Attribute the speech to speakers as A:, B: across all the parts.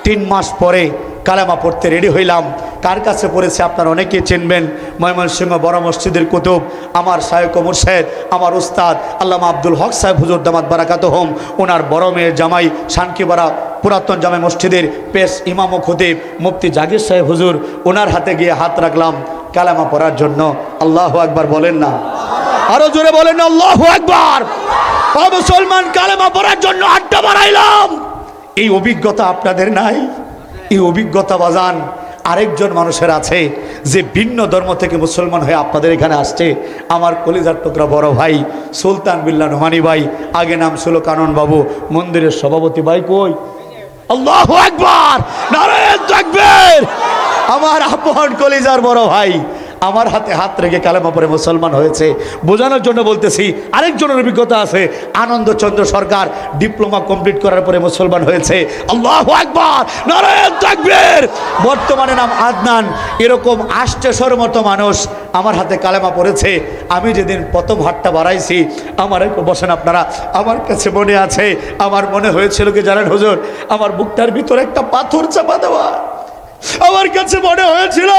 A: 3 মাস পরে কালেমা পড়তে রেডি হইলাম। কার কাছে পড়েছে আপনারা অনেকেই চিনবেন, ময়মনসিংহ বড় মসজিদের কুতুব, আমার শায়খ ও মুর্শেদ, আমার উস্তাদ আল্লামা আব্দুল হক সাহেব হুজুর দামাত বারাকাতুহুম, ওনার বড় মেয়ের জামাই শানকিপাড়া পুরাতন জামে মসজিদের পেশ ইমাম ও খতিব মুফতি জাকির সাহেব হুজুর, ওনার হাতে গিয়ে হাত রাখলাম কালেমা পড়ার জন্য। আল্লাহু আকবার বলেন না, আরো জোরে বলেন না আল্লাহু আকবার। মুসলমান কালেমা পড়ার জন্য হাতটা বাড়াইলাম। এই অভিজ্ঞতা আপনাদের নাই? এই অভিজ্ঞতা বাজান আরেকজন মানুষের আছে যে ভিন্ন ধর্ম থেকে মুসলমান হয়ে আপনাদের এখানে আসছে। আমার কলিজার টুকরা বড় ভাই সুলতান বিল্লাহ নোমানি ভাই, আগে নাম ছিল কানন বাবু, মন্দিরের সভাপতি ভাই কই? আল্লাহু আকবার, নারায়ে তাকবীর। আমার আপন কলিজার বড় ভাই আমার হাতে হাত রেখে কালেমা পড়ে মুসলমান হয়েছে। বোঝানোর জন্য বলতেছি, আরেকজনের অভিজ্ঞতা আছে। আনন্দচন্দ্র সরকার ডিপ্লোমা কমপ্লিট করার পরে মুসলমান হয়েছে। আল্লাহু আকবার, নারায়ে তাকবীর। বর্তমানে নাম আদনান। এরকম 800 মতো মানুষ আমার হাতে কালেমা পড়েছে। আমি যেদিন প্রথম হাতটা বাড়াইছি, আমার বসেন আপনারা, আমার কাছে মনে আছে, আমার মনে হয়েছিল কি জানেন হুজুর, আমার বুকটার ভিতরে একটা পাথর চাপা দেওয়া। আমার কাছে মনে হয়েছিল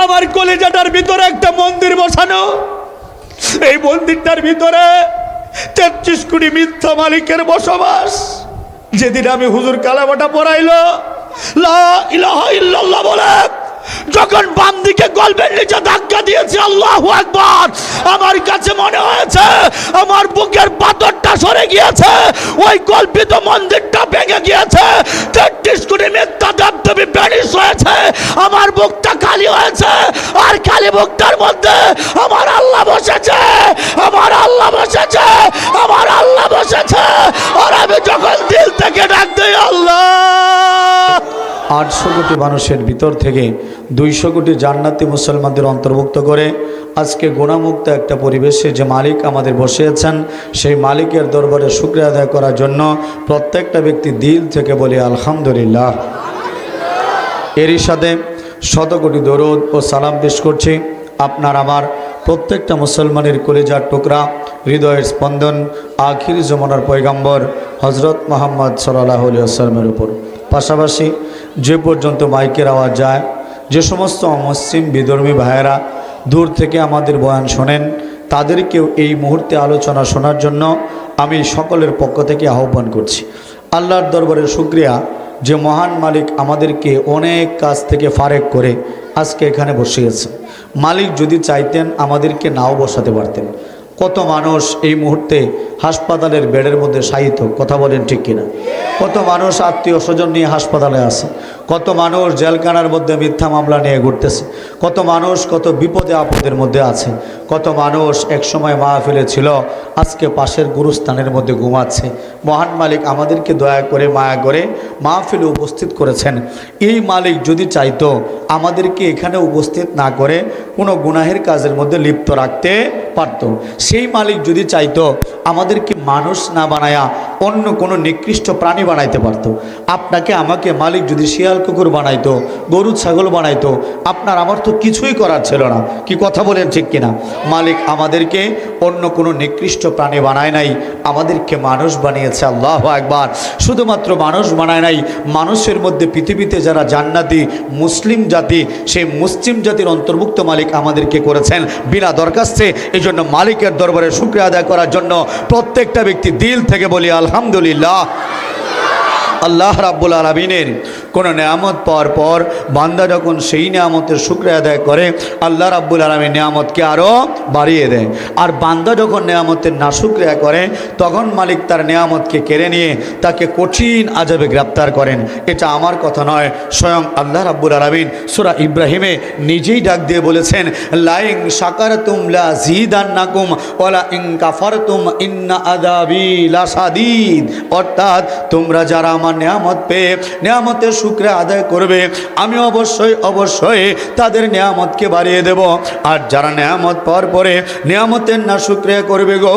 A: আমার কলেজাটার ভিতরে একটা মন্দির বসানো, এই মন্দিরটার ভিতরে 33 কোটি মিথ্যা মালিকের বসবাস। যেদিন আমি হুজুর কালেমাটা পড়াইলো লা ইলাহা ইল্লাল্লাহ বলে যখন বাম দিকে গলবের নিচে ধাক্কা দিয়েছে, আল্লাহু আকবার, আমার কাছে মনে হয়েছে আমার বুকের পাথরটা সরে গিয়েছে, ওই কল্পিত মন্দিরটা ভেঙে গিয়েছে, 33 কোটি মিথ্যা দেবদেবী ভ্যানিশ হয়েছে, আমার বুকটা খালি হয়েছে। আর খালি বুকটার মধ্যে আমার আল্লাহ বসেছে, আমার আল্লাহ বসেছে, আমার আল্লাহ বসেছে। আর আমি যখন দিল থেকে ডাক দিই আল্লাহ, 800 কোটি মানুষের ভিতর থেকে 200 কোটি জান্নাতি মুসলমানদের অন্তর্ভুক্ত করে আজকে গুণামুক্ত একটা পরিবেশে যে মালিক আমাদের বসিয়েছেন, সেই মালিকের দরবারে শুকরিয়া আদায় করার জন্য প্রত্যেকটা ব্যক্তি দিল থেকে বলি আলহামদুলিল্লাহ। এরই সাথে 100 কোটি দরুদ ও সালাম পেশ করছি আপনার আমার প্রত্যেকটা মুসলমানের কলিজার টুকরা, হৃদয়ের স্পন্দন, আখির জমানার পয়গম্বর হজরত মুহাম্মদ সাল্লাল্লাহু আলাইহি ওয়াসাল্লামের উপর। পাশাপাশি যে পর্যন্ত মাইকের আওয়াজ যায়, যে সমস্ত অমুসলিম বিধর্মী ভাইয়েরা দূর থেকে আমাদের বয়ান শোনেন, তাদেরকেও এই মুহূর্তে আলোচনা শোনার জন্য আমি সকলের পক্ষ থেকে আহ্বান করছি। আল্লাহর দরবারে শুকরিয়া যে মহান মালিক আমাদেরকে অনেক কাজ থেকে ফারেক করে আজকে এখানে বসিয়েছেন। মালিক যদি চাইতেন আমাদেরকে নাও বসাতে পারতেন। কত মানুষ এই মুহূর্তে হাসপাতালের বেডের মধ্যে শায়িত, কথা বলেন ঠিক কিনা? কত মানুষ আত্মীয় স্বজন নিয়ে হাসপাতালে আছে, কত মানুষ জেলখানার মধ্যে মিথ্যা মামলা নিয়ে ঘুরতেছে, কত মানুষ কত বিপদে আপদের মধ্যে আছে, কত মানুষ একসময় মাহফিলে ছিল আজকে পাশের গুরুস্থানের মধ্যে ঘুমাচ্ছে। মহান মালিক আমাদেরকে দয়া করে মায়া করে মাহফিলে উপস্থিত করেছেন। এই মালিক যদি চাইতো আমাদেরকে এখানে উপস্থিত না করে কোনো গুনাহের কাজের মধ্যে লিপ্ত রাখতে পারত। সেই মালিক যদি চাইতো আমাদেরকে মানুষ না বানায়া অন্য কোনো নিকৃষ্ট প্রাণী বানাইতে পারত। আপনাকে আমাকে মালিক যদি শিয়াল কুকুর বানাইতো, গরু ছাগল বানাইতো, আপনার আমার তো কিছুই করার ছিল না। কি কথা বলেন ঠিক কিনা? মালিক আমাদেরকে অন্য কোনো নিকৃষ্ট প্রাণী বানায় নাই, আমাদেরকে মানুষ বানিয়েছে। আল্লাহু আকবার। শুধুমাত্র মানুষ বানায় নাই, মানুষের মধ্যে পৃথিবীতে যারা জান্নাতি মুসলিম জাতি, সেই মুসলিম জাতির অন্তর্ভুক্ত মালিক আমাদেরকে করেছেন বিনা দরখাস্তে। এই জন্য মালিকের দরবারে শুকরিয়া আদায় করার জন্য প্রত্যেকটা ব্যক্তি দিল থেকে বলি আলহামদুলিল্লাহ। আল্লাহ রাব্বুল আলামিনের কোনো নেয়ামত পাওয়ার পর বান্দা যখন সেই নেয়ামতের শুকরিয়া আদায় করে, আল্লাহ রাব্বুল আলামিন নেয়ামতকে আরও বাড়িয়ে দেয়। আর বান্দা যখন নেয়ামতের নাশুকরিয়া করে, তখন মালিক তার নেয়ামতকে কেড়ে নিয়ে তাকে কঠিন আযাবে গ্রেপ্তার করেন। এটা আমার কথা নয়, স্বয়ং আল্লাহ রাব্বুল আলামিন সূরা ইব্রাহিমে নিজেই ডাক দিয়ে বলেছেন, লাইন শাকারতুম লাযীদান্নাকুম ওয়ালা ইন কাফারতুম ইন্না আযাবি লাশাদীদ। অর্থাৎ তোমরা যারা আমার নেয়ামত পেয়ে নেয়ামতের শুকরিয়া আদায় করবে আমি অবশ্যই অবশ্যই তাদের নিয়ামতকে বাড়িয়ে দেব। আর যারা নিয়ামত পাওয়ার পরে নিয়ামতের না শুকরিয়া করবে গো,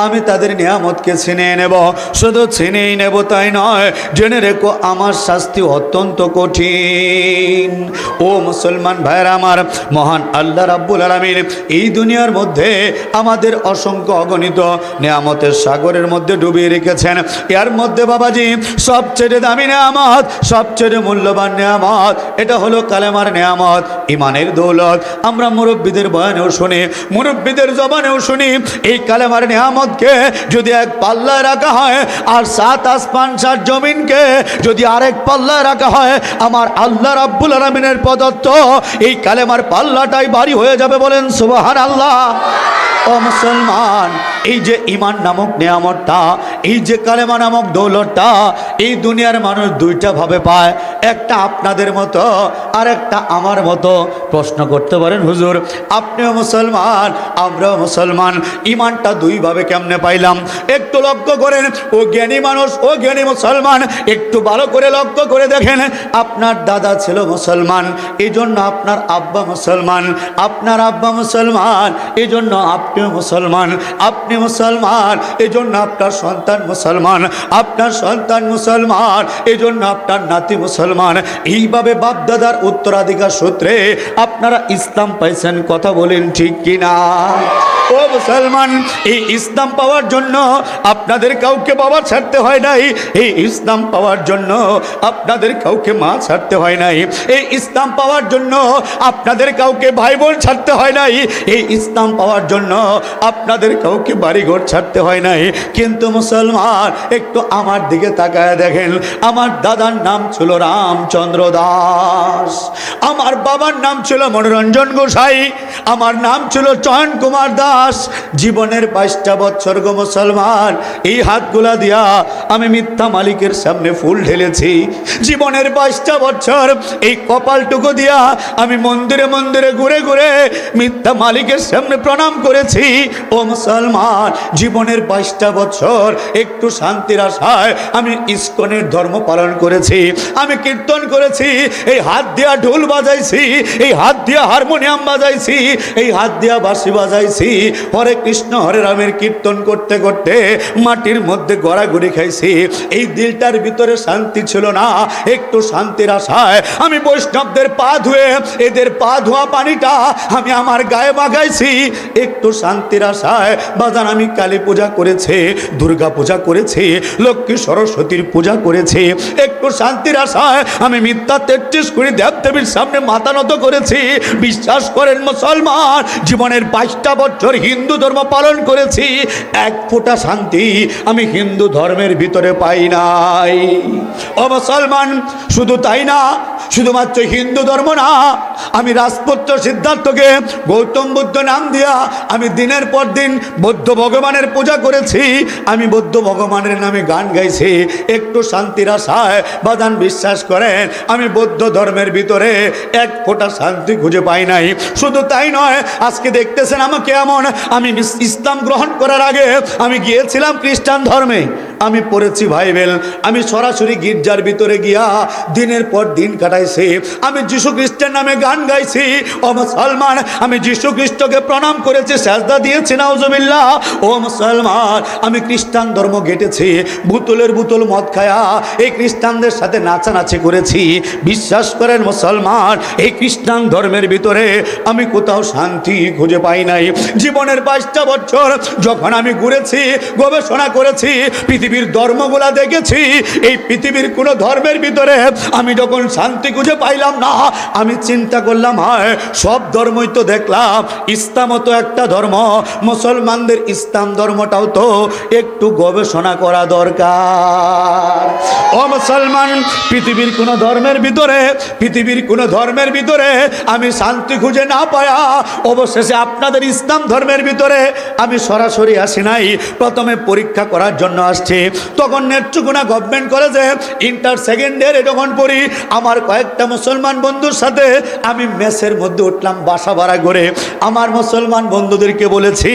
A: আমি তাদের নিয়ামতকে ছিনিয়ে নেব। শুধু ছিনিয়েই নেব তাই নয়, জেনে রেখো আমার শাস্তি অত্যন্ত কঠিন। ও মুসলমান ভাইরা আমার, মহান আল্লাহ রাব্বুল আলামিন এই দুনিয়ার মধ্যে আমাদের অসংখ্য অগণিত নিয়ামতের সাগরের মধ্যে ডুবিয়ে রেখেছেন। এর মধ্যে বাবাজি সবচেয়ে দামি নিয়ামত, সবচেয়ে মূল্যবান নিয়ামত, এটা হলো কালেমার নিয়ামত, ইমানের দৌলত। আমরা মুরব্বীদের বয়ানেও শুনি, মুরব্বীদের জবানেও শুনি, এই কালেমার নিয়ামতকে যদি এক পাল্লায় রাখা হয় আর 7 আসমান 7 জমিনকে যদি আরেক পাল্লায় রাখা হয়, আমার আল্লাহ রাব্বুল আলামিনের প্রদত্ত এই কালেমার পাল্লাটাই ভারী হয়ে যাবে। বলেন সুবহানাল্লাহ। ও মুসলমান, এই যে ঈমান নামক নিয়ামতটা, এই যে কালেমা নামক দৌলতটা, এই দুনিয়ার মানুষ দুইটা ভাবে পায়, একটা আপনাদের মতো আর একটা আমার মতো। প্রশ্ন করতে পারেন, হুজুর আপনিও মুসলমান আমরাও মুসলমান, ঈমানটা দুইভাবে কেমনে পাইলাম? একটু লক্ষ্য করেন ও জ্ঞানী মানুষ, ও জ্ঞানী মুসলমান, একটু ভালো করে লক্ষ্য করে দেখেন। আপনার দাদা ছিল মুসলমান, এই জন্য আপনার আব্বা মুসলমান, আপনার আব্বা মুসলমান, এই জন্য আপনিও মুসলমান, আপনি মুসলমান, এই জন্য আপনার সন্তান মুসলমান, আপনার সন্তান মুসলমান, এই জন্য আপনার নাতি মুসলমান। এইভাবে বাপদাদার উত্তরাধিকার সূত্রে আপনারা ইসলাম পাইছেন। কথা বলেন ঠিক কিনা? ও মুসলমান, এই ইসলাম পাওয়ার জন্য আপনাদের কাউকে বাবা ছাড়তে হয় নাই, এই ইসলাম পাওয়ার জন্য আপনাদের কাউকে মা ছাড়তে হয় নাই, এই ইসলাম পাওয়ার জন্য আপনাদের কাউকে ভাই বোন ছাড়তে হয় নাই, এই ইসলাম পাওয়ার জন্য আপনাদের কাউকে বাড়িঘর ছাড়তে হয় নাই। কিন্তু মুসলমান, একটু আমার দিকে তাকায় দেখেন, আমার দাদার নাম ছিল রামচন্দ্র দাস, আমার বাবার নাম ছিল মনোরঞ্জন গোসাই, আমার নাম ছিল চয়ন কুমার দাস। জীবনের 22টা বছর গো মুসলমান, এই হাতগুলা দিয়া আমি মিথ্যা মালিকের সামনে ফুল ঢেলেছি। জীবনের 22টা বছর এই কপালটুকু দিয়া আমি মন্দিরে মন্দিরে ঘুরে ঘুরে মিথ্যা মালিকের সামনে প্রণাম করেছি। ও মুসলমান, জীবনের 22টা বছর একটু শান্তির আশায় আমি ইস্কনের ধর্ম পালন করেছি, আমি কীর্তন করেছি, এই হাত দিয়া ঢোল বাজাইছি, এই হাত দিয়া হারমোনিয়াম বাজাইছি, এই হাত দিয়া বাঁশি বাজাইছি, হরে কৃষ্ণ হরে রামের কীর্তন করতে করতে মাটির মধ্যে গড়াগড়ি খাইছি। এই দিলটার ভিতরে শান্তি ছিল না, একটু শান্তির আশায় আমি বৈষ্ণবদের পা ধুয়ে এদের পা ধোয়া পানিটা আমি আমার গায়ে মাখাইছি। একটু শান্তির আশায় বাজান আমি কালী পূজা করেছি, দুর্গা পূজা করেছি, লক্ষ্মী সরস্বতীর পূজা করেছি। একটু শান্তির আশায় আমি মিথ্যা 33 কোটি দেবদেবীর সামনে মাথা নত করেছি। বিশ্বাস করেন মুসলমান, জীবনের 22টা বছর হিন্দু ধর্ম পালন করেছি, এক ফোঁটা শান্তি আমি হিন্দু ধর্মের ভিতরে পাই নাই। ও মুসলমান, শুধু তাই না, শুধুমাত্র হিন্দু ধর্ম না, আমি রাজপুত্র সিদ্ধার্থকে গৌতম বুদ্ধ নাম দিয়া আমি দিনের পর দিন বৌদ্ধ ভগবানের পূজা করেছি, আমি বৌদ্ধ ভগবানের নামে গান গাইছি। একটু শান্তির আশায় বাজান বিশ্বাস করেন আমি বৌদ্ধ ধর্মের ভিতরে এক ফোঁটা শান্তি খুঁজে পাই নাই। শুধু তাই নয়, আজকে দেখতেছেন আমাকে এমন, আমি ইসলাম গ্রহণ করার আগে আমি গিয়েছিলাম খ্রিস্টান ধর্মে, আমি পড়েছি বাইবেল, আমি সরাসরি গির্জার ভিতরে গিয়া দিনের পর দিন কাটাইছি, আমি যীশু খ্রিস্টের নামে গান গাইছি। ও মুসলমান, আমি যীশু খ্রিস্টকে প্রণাম করেছি, সেজদা দিয়েছি, নাউজুবিল্লাহ। ও মুসলমান, আমি খ্রিস্টান ধর্ম ঘেটেছি, বোতলের বোতল মদ খায়া এই খ্রিস্টানদের সাথে নাচানাচি করেছি। বিশ্বাস করেন মুসলমান, এই খ্রিস্টান ধর্মের ভিতরে আমি কোথাও শান্তি খুঁজে পাই নাই। জীবনের 22টা বছর যখন আমি ঘুরেছি, গবেষণা করেছি, পৃথিবীর ধর্মগুলা দেখেছি, এই পৃথিবীর কোনো ধর্মের ভিতরে আমি যখন শান্তি খুঁজে পাইলাম না, আমি চিন্তা করলাম হয় সব ধর্মই তো দেখলাম, ইসলামও তো একটা ধর্ম, মুসলমানদের ইসলাম ধর্মটাও তো একটু গবেষণা করা দরকার। ও মুসলমান, পৃথিবীর কোনো ধর্মের ভিতরে, পৃথিবীর কোনো ধর্মের ভিতরে আমি শান্তি খুঁজে না পায়া অবশেষে আপনাদের ইসলাম ধর্মের ভিতরে আমি সরাসরি আসি নাই, প্রথমে পরীক্ষা করার জন্য আসছি। তখন নেত্রকোনা গভর্নমেন্ট কলেজে ইন্টার সেকেন্ড ইয়ারে যখন পড়ি, আমার কয়েকটা মুসলমান বন্ধুর সাথে আমি মেসের মধ্যে উঠলাম বাসা ভাড়া করে। আমার মুসলমান বন্ধুদেরকে বলেছি,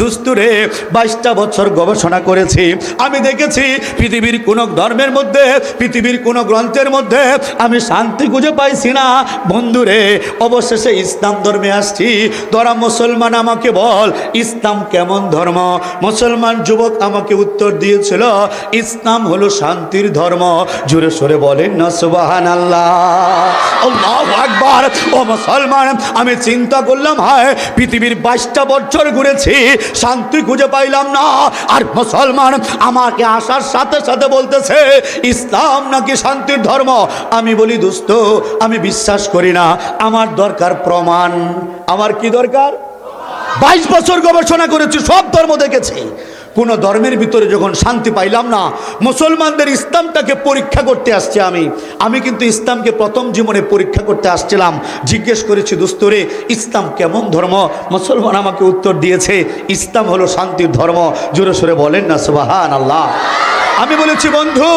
A: দুস্তুরে 22টা বছর গবেষণা করেছি, আমি দেখেছি পৃথিবীর কোনো ধর্মের মধ্যে, পৃথিবীর কোনো গ্রন্থের মধ্যে আমি শান্তি খুঁজে পাইছি না। বন্ধুরে অবশেষে ইসলাম ধর্মে আসছি। তোরা মুসলমান আমাকে বল ইসলাম কেমন ধর্ম? মুসলমান যুবক আমাকে উত্তর দিয়েছিল, ইসলাম হলো শান্তির ধর্ম। জোরে সোরে বলেন না সুবহানাল্লাহ, আল্লাহু আকবার। ও মুসলমান, আমি চিন্তা করলাম, হায় পৃথিবীর 22টা বছর ঘুরেছি, শান্তি খুঁজে পাইলাম না। আর মুসলমান আমাকে আসার সাথে সাথে বলতেছে ইসলাম নাকি শান্তির ধর্ম। আমি বলি দোস্ত, আমি বিশ্বাস করি না, আমার দরকার প্রমাণ। আমার কি দরকার? 22 বছর গবেষণা করেছি, সব ধর্ম দেখেছি, কোনো ধর্মের ভিতরে যখন শান্তি পাইলাম না, মুসলমানদের ইসলামটাকে পরীক্ষা করতে আসছি। আমি কিন্তু ইসলামকে প্রথম জীবনে পরীক্ষা করতে আসছিলাম। জিজ্ঞেস করেছি, দোস্তরে ইসলাম কেমন ধর্ম? মুসলমান আমাকে উত্তর দিয়েছে, ইসলাম হলো শান্তির ধর্ম। জোরে সোরে বলেন না সুবহানাল্লাহ। আমি বলেছি, বন্ধু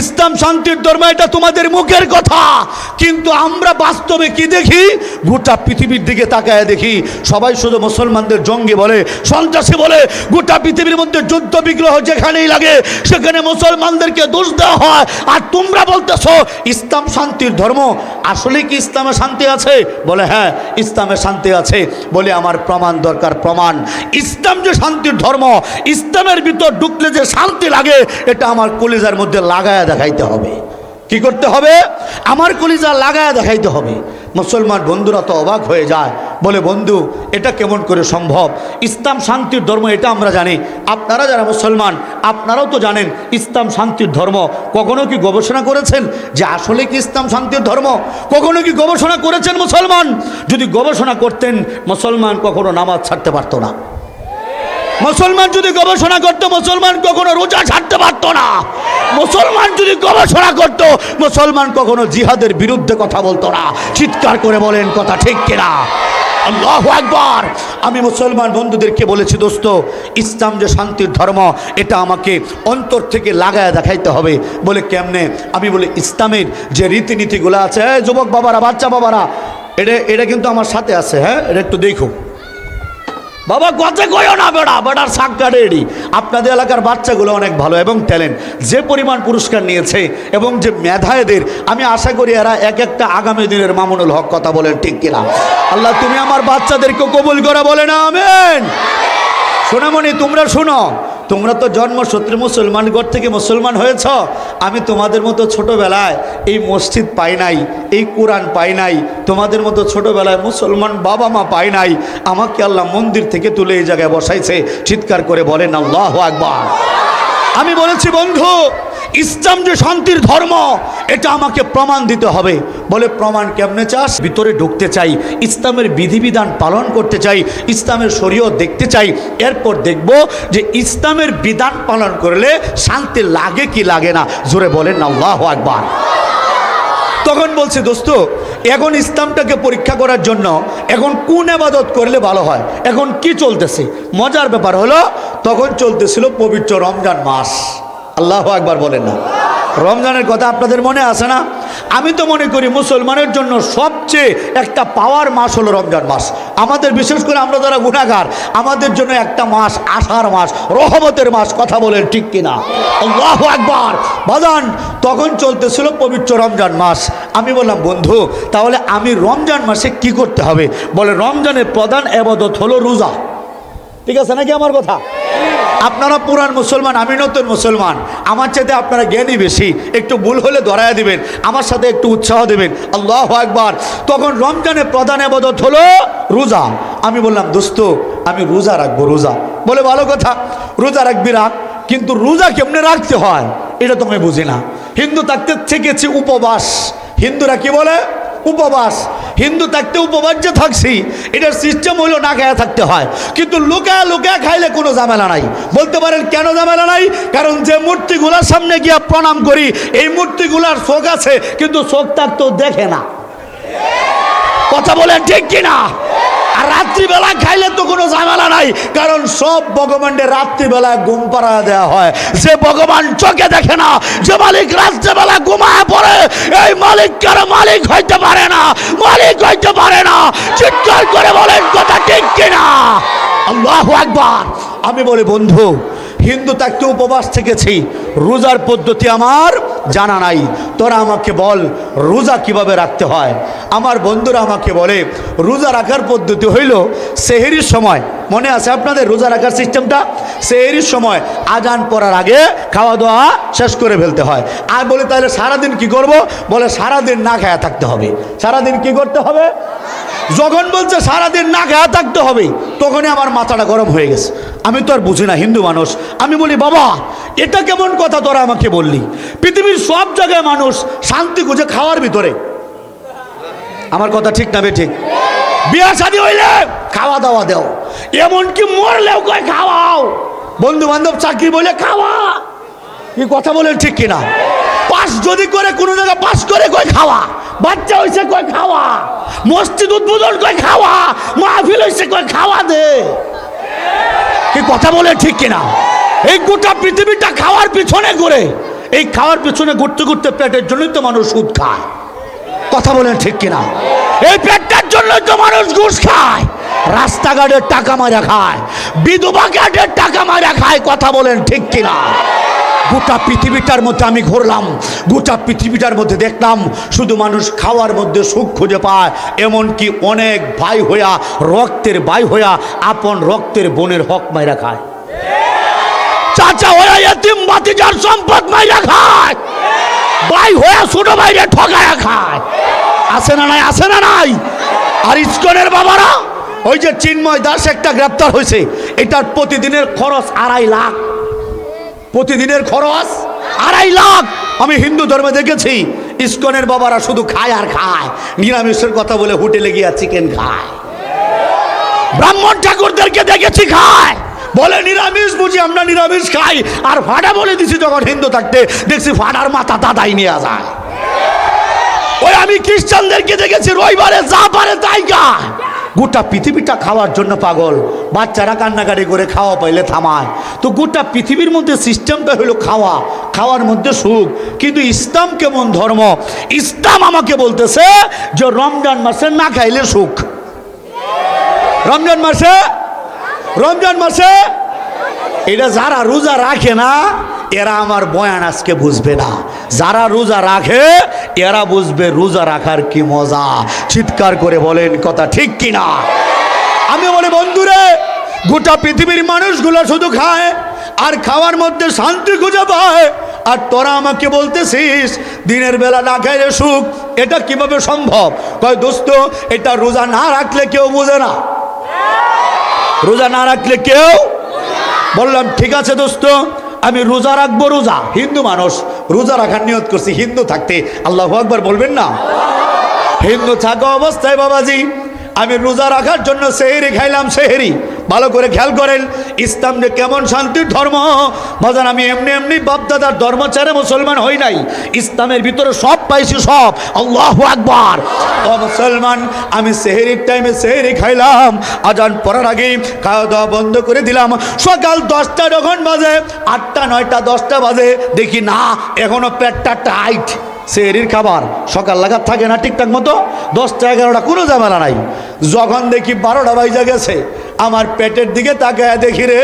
A: ইসলাম শান্তির ধর্ম এটা তোমাদের মুখের কথা, কিন্তু আমরা বাস্তবে কি দেখি? গোটা পৃথিবীর দিকে তাকায় দেখি সবাই শুধু মুসলমানদের জঙ্গি বলে, সন্ত্রাসী বলে। গোটা পৃথিবীর মধ্যে যুদ্ধ বিগ্রহ যেখানেই লাগে সেখানে মুসলমানদেরকে দোষ দেওয়া হয়। আর তোমরা বলতেছো ইসলাম শান্তির ধর্ম। আসলে কি ইসলামে শান্তি আছে? বলে হ্যাঁ ইসলামে শান্তি আছে। বলে আমার প্রমাণ দরকার, প্রমাণ। ইসলাম যে শান্তির ধর্ম, ইসলামের ভিতর ঢুকলে যে শান্তি লাগে এটা আমার কলিজার মধ্যে লাগায়া দেখাইতে হবে। কি করতে হবে? আমার কলিজা লাগায়া দেখাইতে হবে। মুসলমান বন্ধুরা তো অবাক হয়ে যায়, বলে বন্ধু এটা কেমন করে সম্ভব? ইসলাম শান্তির ধর্ম এটা আমরা জানি, আপনারা যারা মুসলমান আপনারাও তো জানেন ইসলাম শান্তির ধর্ম। কখনো কি গবেষণা করেছেন যে আসলে কি ইসলাম শান্তির ধর্ম? কখনো কি গবেষণা করেছেন মুসলমান? যদি গবেষণা করতেন মুসলমান কখনো নামাজ ছাড়তে পারতো না। মুসলমান যদি গবেষণা করতো মুসলমান কখনো রোজা ছাড়তে পারতো না। মুসলমান যদি গবেষণা করতো মুসলমান কখনো জিহাদের বিরুদ্ধে কথা বলতো না। চিৎকার করে বলেন কথা ঠিক কিনা? আল্লাহু আকবার। আমি মুসলমান বন্ধুদেরকে বলেছি, দোস্ত ইসলাম যে শান্তির ধর্ম এটা আমাকে অন্তর থেকে লাগায় দেখাইতে হবে। বলে কেমনে? আমি বলি ইসলামের যে রীতিনীতিগুলো আছে, যুবক বাবারা, বাচ্চা বাবারা, এটা কিন্তু আমার সাথে আছে, হ্যাঁ এটা একটু দেখো। বাবা কথা কয়ও না, বেড়ার সাক্কা রেডি। আপনাদের এলাকার বাচ্চাগুলো অনেক ভালো এবং ট্যালেন্ট, যে পরিমাণ পুরস্কার নিয়েছে এবং যে মেধা এদের, আমি আশা করি এরা এক একটা আগামী দিনের মামুনুল হক। কথা বলেন ঠিক কিনা? আল্লাহ তুমি আমার বাচ্চাদেরকে কবুল করে বলে না আমিন। সোনামণি তোমরা শোনো, তোমরা তো জন্মসূত্রে মুসলমান ঘর থেকে মুসলমান হয়েছ। আমি তোমাদের মতো ছোটোবেলায় এই মসজিদ পাই নাই, এই কোরআন পাই নাই, তোমাদের মতো ছোটোবেলায় মুসলমান বাবা মা পাই নাই। আমাকে আল্লাহ মন্দির থেকে তুলে এই জায়গায় বসাইছে। চিৎকার করে বলেন আল্লাহু আকবার। আমি বলেছি বন্ধু ইসলাম যে শান্তির ধর্ম এটা আমাকে প্রমাণ দিতে হবে। বলে প্রমাণ কেমনে চাস? ভিতরে ঢুকতে চাই, ইসলামের বিধিবিধান পালন করতে চাই, ইসলামের শরীয়ত দেখতে চাই, এরপর দেখব যে ইসলামের বিধান পালন করলে শান্তি লাগে কি লাগে না। জোরে বলেন আল্লাহু আকবার। তখন বলছে দোস্ত এখন ইসলামটাকে পরীক্ষা করার জন্য এখন কোন ইবাদত করলে ভালো হয়, এখন কি চলতেছে? মজার ব্যাপার হলো তখন চলতেছিল পবিত্র রমজান মাস। আল্লাহু আকবার বলেন না? রমজানের কথা আপনাদের মনে আছে না? আমি তো মনে করি মুসলমানের জন্য সবচেয়ে একটা পাওয়ার মাস হলো রমজান মাস। আমাদের বিশেষ করে আমরা যারা গুনাহগার, আমাদের জন্য একটা মাস আষাঢ় মাস, রহমতের মাস। কথা বলেন ঠিক কিনা? আল্লাহু আকবার। বাজান তখন চলতেছিল পবিত্র রমজান মাস। আমি বললাম বন্ধু তাহলে আমি রমজান মাসে কি করতে হবে? বলে রমজানের প্রধান ইবাদত হলো রোজা। ঠিক আছে নাকি আমার কথা? আপনারা পুরান মুসলমান, আমি নতুন মুসলমান, আমার চাইতে আপনারা জ্ঞানী বেশি, একটু ভুল হলে ধরাইয়া দিবেন, আমার সাথে একটু উৎসাহ দেবেন। আল্লাহু আকবার। তখন রমজানের প্রধান ইবাদত হলো রোজা। আমি বললাম দোস্ত আমি রোজা রাখবো। রোজা বলে ভালো কথা, রোজা রাখবি রাখ, কিন্তু রোজা কেমনে রাখতে হয় এটা তো আমি বুঝি না। হিন্দু থাকতে শিখেছি উপবাস। হিন্দুরা কি বলে? উপবাস। হিন্দু থাকতে উপবাস যে থাকছি এটার সিস্টেম হইলো না খায়া থাকতে হয়, কিন্তু লুকায়া লুকায়া খাইলে কোনো ঝামেলা নাই। বলতে পারেন কেন ঝামেলা নাই? কারণ যে মূর্তিগুলার সামনে গিয়া প্রণাম করি এই মূর্তিগুলার চোখ আছে কিন্তু চোখ থাকতেও দেখে না। কথা বলেন ঠিক কিনা? আর রাত্রিবেলা খাইলে তো কোনো ঝামেলা নাই, কারণ সব ভগবানকে রাত্রিবেলা ঘুম পাড়া দেওয়া হয়। যে ভগবান চোখে দেখে না, যে মালিক রাত্রিবেলা ঘুমায় পড়ে, এই মালিক কারো মালিক হইতে পারে না, মালিক হইতে পারে না। চিৎকার করে বলেন কথা ঠিক কিনা? আল্লাহু আকবার। আমি বলি বন্ধু, হিন্দু থাকতে উপবাস থেকেছি, রোজার পদ্ধতি আমার জানা নাই, তোরা আমাকে বল রোজা কিভাবে রাখতে হয়। আমার বন্ধুরা আমাকে বলে রোজা রাখার পদ্ধতি হইল সেহরির সময়, মনে আছে আপনাদের রোজা রাখার সিস্টেমটা? সেহরির সময় আজান পড়ার আগে খাওয়া দাওয়া শেষ করে ফেলতে হয়। আর বলে তাহলে সারাদিন কি করব? বলে সারাদিন না খায়া থাকতে হবে। সারাদিন কি করতে হবে? যখন বলছে সারাদিন না খায়া থাকতে হবে, তখনই আমার মাথাটা গরম হয়ে গেছে। আমি তো আর বুঝি না, হিন্দু মানুষ। আমি বলি বাবা এটা কেমন কথা তোরা আমাকে বললি? পৃথিবীর সব জায়গায় মানুষ শান্তি খুঁজে খাওয়ার ভিতরে। আমার কথা ঠিক না বে ঠিক? বিয়া শাদী হইলে খাওয়া দাওয়া দাও, এমনকি মরলেও কয় খাওয়াও। বন্ধু বান্ধব চাকরি বলে খাওয়া, কি কথা বলেন ঠিক কিনা? পাস যদি করে কোনো জায়গায় পাস করে কয় খাওয়া, বাচ্চা হয়েছে কয় খাওয়া, মসজিদ উদ্বোধন কয় খাওয়া, মাহফিল হয়েছে কয় খাওয়া দে। কি কথা বলে ঠিক কিনা? এই গোটা পৃথিবীটা খাওয়ার পিছনে ঘুরে। এই খাওয়ার পিছনে ঘুরতে ঘুরতে পেটের জন্যই তো মানুষ সুদ খায়। কথা বলেন ঠিক কিনা? এই পেটটার জন্যই তো মানুষ ঘুষ খায়, রাস্তাঘাটের টাকা মারা খায়, বিধবা কার্ডের টাকা মারা খায়। কথা বলেন ঠিক কিনা? গোটা পৃথিবীটার মধ্যে আমি ঘুরলাম, গোটা পৃথিবীটার মধ্যে দেখলাম শুধু মানুষ খাওয়ার মধ্যে সুখ খুঁজে পায়। এমনকি অনেক ভাই হইয়া, রক্তের ভাই হইয়া আপন রক্তের বোনের হক মাইরা খায়। চাচা হইয়া এতিম ভাতিজার সম্পদ মাইরা খায়, ভাই হইয়া ছোট ভাইরে ঠকায়া খায়। আছে না নাই? আছে না নাই? আর ইস্কনের বাবারা, ওই যে চিন্ময় দাস একটা গ্রেপ্তার হয়েছে, এটার প্রতিদিনের খরচ 2.5 লাখ। প্রতিদিনের খরচ 2.5 লাখ। আমি হিন্দু ধর্মে দেখেছি ইস্কনের বাবারা শুধু খায় আর খায়, নিরামিষের কথা বলে হোটেলে গিয়া চিকেন খায়। ব্রাহ্মণ ঠাকুরদেরকে দেখেছি খায়, বলে নিরামিষ বুঝি, আমরা নিরামিষ খাই। আর ফাটা বলে দিছি যখন হিন্দু থাকতে, দেখছি ফাটার মাথা দাদাই নিয়ে যায়। ওই আমি খ্রিস্টানদেরকে দেখেছি রবিবারে যা পারে তাই খায়। গোটা পৃথিবীটা খাওয়ার জন্য পাগল। বাচ্চারা কান্নাকাটি করে খাওয়া পাইলে থামায়। তো গোটা পৃথিবীর মধ্যে সিস্টেমটা হলো খাওয়া, খাওয়ার মধ্যে সুখ। কিন্তু ইসলাম কেমন ধর্ম? ইসলাম আমাকে বলতেছে যে রমজান মাসে না খাইলে সুখ। রমজান মাসে এটা যারা রোজা রাখে না এরা আমার বয়ান আজকে বুঝবে না। যারা রোজা রাখে এরা বুঝবে রোজা রাখার কি মজা। চিৎকার করে বলেন কথা ঠিক কিনা? আমি বলি বন্ধুরে, গোটা পৃথিবীর মানুষগুলো শুধু খায় আর খাওয়ার মধ্যে শান্তি খুঁজে পায়, আর তোরা আমাকে বলতেছিস দিনের বেলা না খাইলে সুখ। এটা কিভাবে সম্ভব? কয় দোস্ত, এটা রোজা না রাখলে কেউ বোঝে না। রোজা না রাখলে কেউ। বললাম ঠিক আছে দোস্ত, আমি রোজা রাখবো। রোজা হিন্দু মানুষ, রোজা রাখার নিয়ত করছি হিন্দু থাকতে। আল্লাহু আকবার বলবেন না? হিন্দু থাকা অবস্থায় বাবাজি আমি রোজা রাখার জন্য সেহরি খাইলাম। সেহরি ভালো করে খেয়াল করেন, ইসলাম যে কেমন শান্তির ধর্ম বাজান। আমি এমনি এমনি বাপদাদার ধর্ম ছেড়ে মুসলমান হই নাই, ইসলামের ভিতরে সব পাইছি সব। আল্লাহু আকবার। ও মুসলমান, আমি সেহরির টাইমে সেহরি খাইলাম, আজান পড়ার আগে খাওয়া দাওয়া বন্ধ করে দিলাম। সকাল 10টা যখন বাজে, 8টা 9টা 10টা বাজে, দেখি না এখনো পেটটা টাইট। সেহরির খাবার সকাল লাগার থাকে না ঠিকঠাক মতো, 10টা 11টা কোনো ঝামেলা নাই। যখন দেখি 12টা বাজে গেছে, আমার পেটের দিকে তাকায় দেখি রে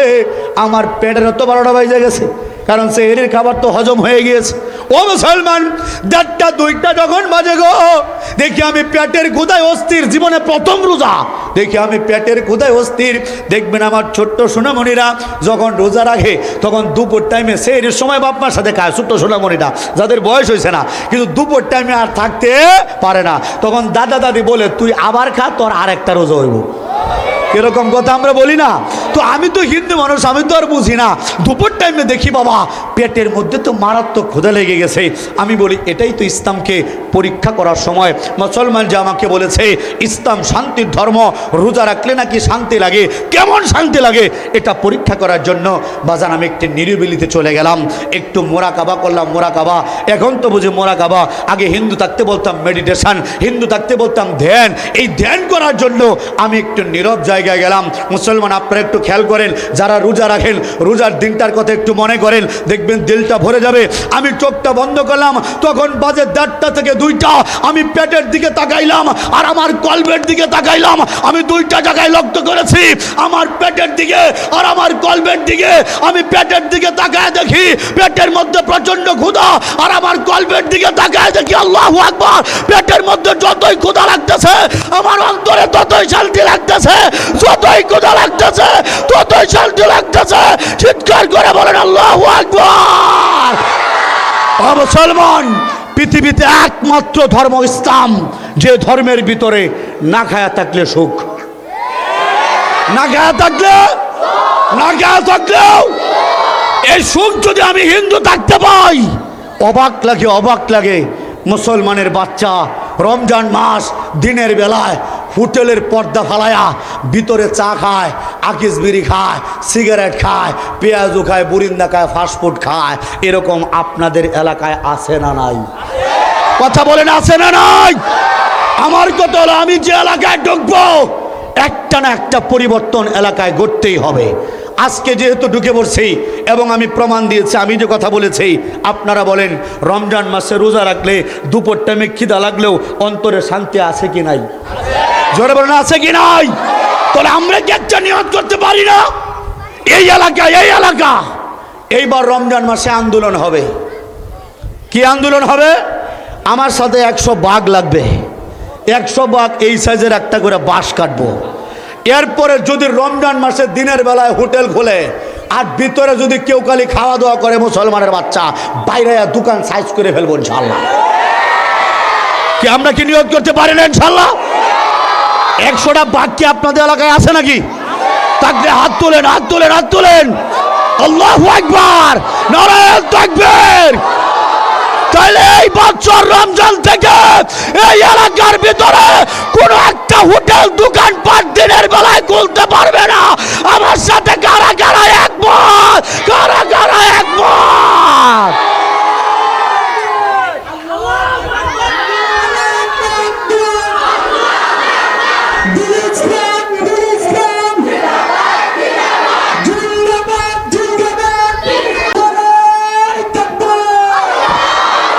A: আমার পেটের তো 12টা বাজে গেছে, কারণ সেহরির খাবার তো হজম হয়ে গিয়েছে। ও মুসলমান, 1টা 2টা যখন বাজে গো, দেখি আমি পেটের ক্ষুধায় অস্থির। জীবনে প্রথম রোজা, দেখি আমি পেটের ক্ষুধায় অস্থির। দেখবেন আমার ছোট্ট সোনামণিরা যখন রোজা রাখে তখন দুপুর টাইমে সেহরির সময় বাপমার সাথে খায়। ছোট্ট সোনামণিরা যাদের বয়স হয়েছে না, কিন্তু দুপুর টাইমে আর থাকতে পারে না, তখন দাদা দাদি বলে তুই আবার খা, তোর আরেকটা রোজা হইব। এরকম কথা আমরা বলি না? তো আমি তো হিন্দু মানুষ, আমি তো আর বুঝি না। দুপুর টাইমে দেখি বাবা পেটের মধ্যে তো মারাত্মক ক্ষুধা লেগে গেছে। আমি বলি এটাই তো ইসলামকে পরীক্ষা করার সময়। মুসলমান যে আমাকে বলেছে ইসলাম শান্তির ধর্ম, রোজা রাখলে নাকি শান্তি লাগে। কেমন শান্তি লাগে এটা পরীক্ষা করার জন্য বাজান আমি একটি নিরিবিলিতে চলে গেলাম, একটু মোরাকাবা করলাম। মোরাকাবা এখন তো বুঝি মোরাকাবা, আগে হিন্দু থাকতে বলতাম মেডিটেশন, হিন্দু থাকতে বলতাম ধ্যান। এই ধ্যান করার জন্য আমি একটু নীরব জায়গায় জায়গায় গেলাম। মুসলমান আপনারা একটু খেয়াল করেন, যারা রোজা রাখেন রোজার দিনটার কথা একটু মনে করেন, দেখবেন দিলটা ভরে যাবে। আমি চোখটা বন্ধ করলাম, তখন বাজে 1:30 থেকে 2টা। আমি পেটের দিকে তাকাইলাম আর আমার কলবের দিকে তাকাইলাম। আমি 2টা জায়গায় লক্ষ্য করেছি, আমার পেটের দিকে আর আমার কলবের দিকে। আমি পেটের দিকে তাকায় দেখি পেটের মধ্যে প্রচন্ড ক্ষুধা, আর আমার কলবের দিকে তাকায় দেখি আল্লাহু আকবার, পেটের মধ্যে যতই ক্ষুধা লাগতেছে আমার অন্তরে ততই শান্তি লাগতেছে, যতই ক্ষুধা লাগতেছে ততই শান্তি লাগতেছে। চিৎকার করে বলেন আল্লাহু আকবার। ও মুসলমান, পৃথিবীতে একমাত্র ধর্ম ইসলাম, যে ধর্মের ভিতরে না খায়া থাকলে সুখ, না খায়া থাকলেও এই সুখ যদি আমি হিন্দু থাকতে পাই, অবাক লাগে। মুসলমানের বাচ্চা রমজান মাস দিনের বেলায় হোটেলের পর্দা ফালায়া ভিতরে চা খায়, আকিস বিড়ি খায়, সিগারেট খায়, পেঁয়াজু খায়, বুরিন্দা খায়, ফাস্টফুড খায়। এরকম আপনাদের এলাকায় আছে না নাই? কথা বলেন, আছে না নাই? আমার কথা হলো, আমি যে এলাকায় ঢুকবো একটা না একটা পরিবর্তন এলাকায় ঘটতেই হবে। আজকে যেহেতু ঢুকে পড়ছি এবং আমি প্রমাণ দিয়েছি, আমি যে কথা বলেছি, আপনারা বলেন রমজান মাসে রোজা রাখলে দুপুর টাইমে খিদা লাগলেও অন্তরে শান্তি আছে কি নাই? জোরে বলেন, আছে কি নাই? তাহলে আমরা কি একটা নিয়ত করতে পারি না? এই এলাকা এইবার রমজান মাসে আন্দোলন হবে। কি আন্দোলন হবে? আমার সাথে 100 বাঘ লাগবে। 100 বাঘ এই সাইজের একটা করে বাঁশ কাটবো। এরপরে যদি রমজান মাসে দিনের বেলায় হোটেল খোলে আর ভিতরে যদি কেউ খালি খাওয়া দাওয়া করে মুসলমানের বাচ্চা, বাইরে দোকান সাইজ করে ফেলবো ইনশাল্লাহ। কি আমরা কি নিয়ত করতে পারি না ইনশাল্লাহ? 100টা বাঘ কি আপনাদের এলাকায় আছে নাকি? থাকলে হাত তোলেন। আল্লাহু আকবার, নারায়ে তাকবীর। তাহলে এই বছর রমজান থেকে এই এলাকার ভিতরে কোন একটা হোটেল দোকান পাট দিনের বেলায় খুলতে পারবে না। আমার সাথে কারা একমত?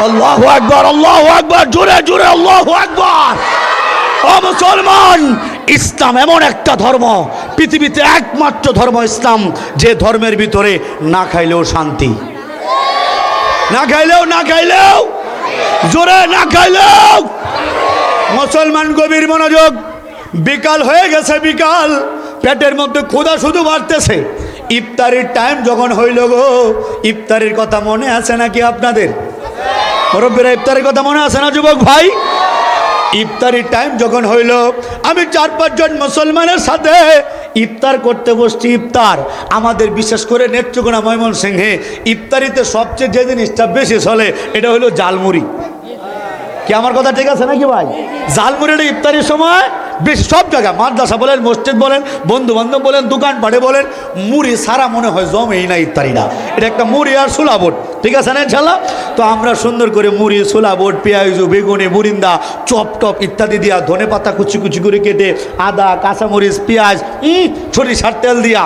A: আল্লাহু আকবার, জোরে আল্লাহু আকবার। ও মুসলমান, ইসলাম এমন একটা ধর্ম, পৃথিবীতে একমাত্র ধর্ম ইসলাম, যে ধর্মের ভিতরে না খাইলেও শান্তি, না খাইলেও জোরে না খাইলেও। মুসলমান গভীর মনোযোগ। বিকাল হয়ে গেছে, বিকাল, পেটের মধ্যে ক্ষুধা শুধু বাড়তেছে। ইফতারির টাইম যখন হইল গো, ইফতারির কথা মনে আছে নাকি আপনাদের? মুরব্বীরা, ইফতারের কথা মনে আছে না যুবক ভাই? ইফতারির টাইম যখন হইল, আমি 4-5 জন মুসলমানের সাথে ইফতার করতে বসছি। ইফতার আমাদের বিশেষ করে নেত্রকোনা ময়মনসিংহে ইফতারিতে সবচেয়ে যে জিনিসটা বেশি চলে এটা হলো জালমুড়ি। কি আমার কথা ঠিক আছে নাকি ভাই? জালমুড়িটা ইফতারির সময় বেশি, সব জায়গায়, মাদ্রাসা বলেন, মসজিদ বলেন, বন্ধু বান্ধব বলেন, দোকানপাটে বলেন, মুড়ি সারা মনে হয় জমেই না ইফতারিটা। এটা একটা মুড়ি আর ছোলা বোট, ঠিক আছে না ইনশাল্লাহ? তো আমরা সুন্দর করে মুড়ি, ছোলা বোট, পেঁয়াজু, বেগুনি, বুরিন্দা, চপ ইত্যাদি দিয়া, ধনে পাতা কুচি করে কেটে, আদা, কাঁচামরিচ, পেঁয়াজ, সরিষার তেল দিয়া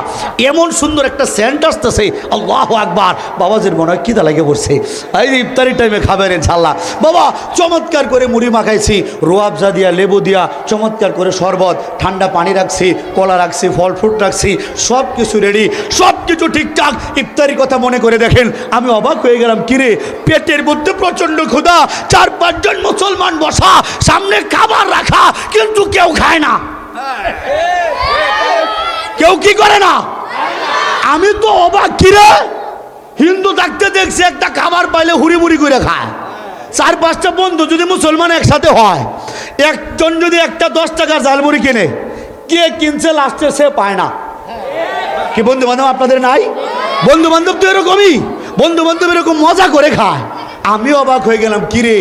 A: এমন সুন্দর একটা সেন্ট আসতেছে, আল্লাহু আকবার। বাবাজির মনে হয় খিদা লাগে পড়ছে, এই ইফতারির টাইমে খাবেন ইনশাল্লাহ। বাবা চমৎকার করে মুড়ি মাখাইছি, রোয়াবজা দিয়া, লেবু দিয়া, চমৎকার করে শরবত, ঠান্ডা পানি রাখছি, কলা রাখছি, ফল ফ্রুট রাখছি, সব কিছু রেডি, সব কিছু ঠিকঠাক। ইফতারির কথা মনে করে দেখেন, আমি অবাক হয়ে গেলাম, কিরে পেটের মধ্যে প্রচন্ড ক্ষুধা, 4-5 জন মুসলমান বসা, সামনে খাবার রাখা, কিন্তু কেউ খায় না। কেউ কি করে না? আমি তো অবাক, কিরে হিন্দু থাকতে দেখছি একটা খাবার পাইলে হুড়ি করে খায়। 4-5টা বন্ধু যদি মুসলমান একসাথে হয়, একজন যদি একটা 10 টাকার ঝালমুড়ি কিনে, কে কিনছে লাস্টে সে পায় না। কি বন্ধু বান্ধব আপনাদের নাই? বন্ধু বান্ধব তো এরকমই, বন্ধু বান্ধব এরকম মজা করে খায়। আমি অবাক হয়ে গেলাম, কিরে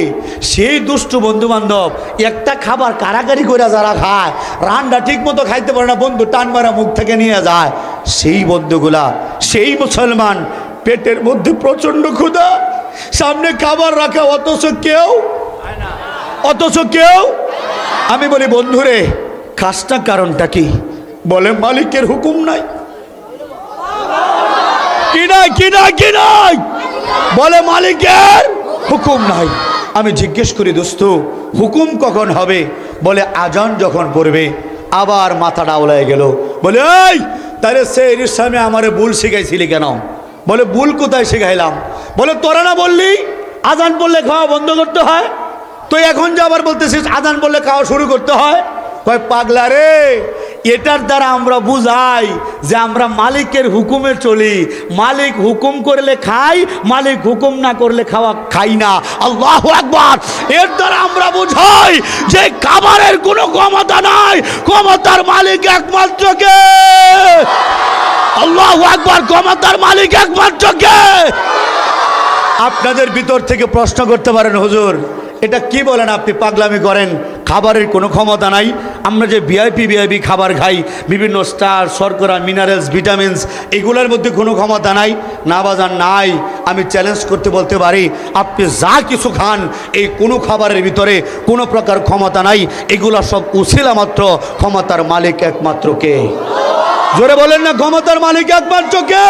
A: সেই দুষ্টু বন্ধু বান্ধব একটা খাবার কারাকারি করে যারা খায়, রান্না ঠিক মতো খাইতে পারে না, বন্ধু টান মারা মুখ থেকে নিয়ে যায়, সেই বন্ধুগুলা, সেই মুসলমান পেটের মধ্যে প্রচন্ড ক্ষুধা, সামনে খাবার রাখা, অথচ কেউ। আমি বলি, বন্ধুরে কাজটা কারণটা কি? বলে মালিকের হুকুম নাই। কি নাই কি নাই কি নাই? বলে মালিকের হুকুম নাই। আমি জিজ্ঞেস করি দোস্ত হুকুম কখন হবে? বলে আজান যখন পড়বে। আবার মাথা ডাউলায় গেল। বলে এই তাহলে সেই সামনে আমারে ভুল শিখাইছিলি কেন? বলে ভুল কোথায় শিখাইলাম? বলে তোরা না বললি আজান পড়লে খাওয়া বন্ধ করতে হয়, তো এখন যে আবার বলতেছিস আজান পড়লে খাওয়া শুরু করতে হয়। কয় পাগলা রে, এটার দ্বারা আমরা বুঝাই যে আমরা মালিকের হুকুমে চলি। মালিক হুকুম করলে খাই, মালিক হুকুম না করলে খাওয়া খাই না। আল্লাহু আকবার। এর দ্বারা আমরা বুঝাই যে খাবারের কোনো ক্ষমতা নাই, ক্ষমতার মালিক একমাত্র কে? আল্লাহু আকবার। ক্ষমতার মালিক একমাত্র কে? আপনাদের ভিতর থেকে প্রশ্ন করতে পারেন হুজুর এটা কি বলেন আপনি, পাগলামি করেন, খাবারের কোনো ক্ষমতা নাই? আমরা যে ভিআইপি খাবার খাই, বিভিন্ন স্টার শর্করা মিনারেলস ভিটামিনস, এগুলোর মধ্যে কোনো ক্ষমতা নাই? না বাজান নাই। আমি চ্যালেঞ্জ করতে বলতে পারি আপনি যা কিছু খান এই কোনো খাবারের ভিতরে কোনো প্রকার ক্ষমতা নাই। এগুলো সব উছিলা মাত্র। ক্ষমতার মালিক একমাত্র কে? জোরে বলেন না, ক্ষমতার মালিক একমাত্র কে?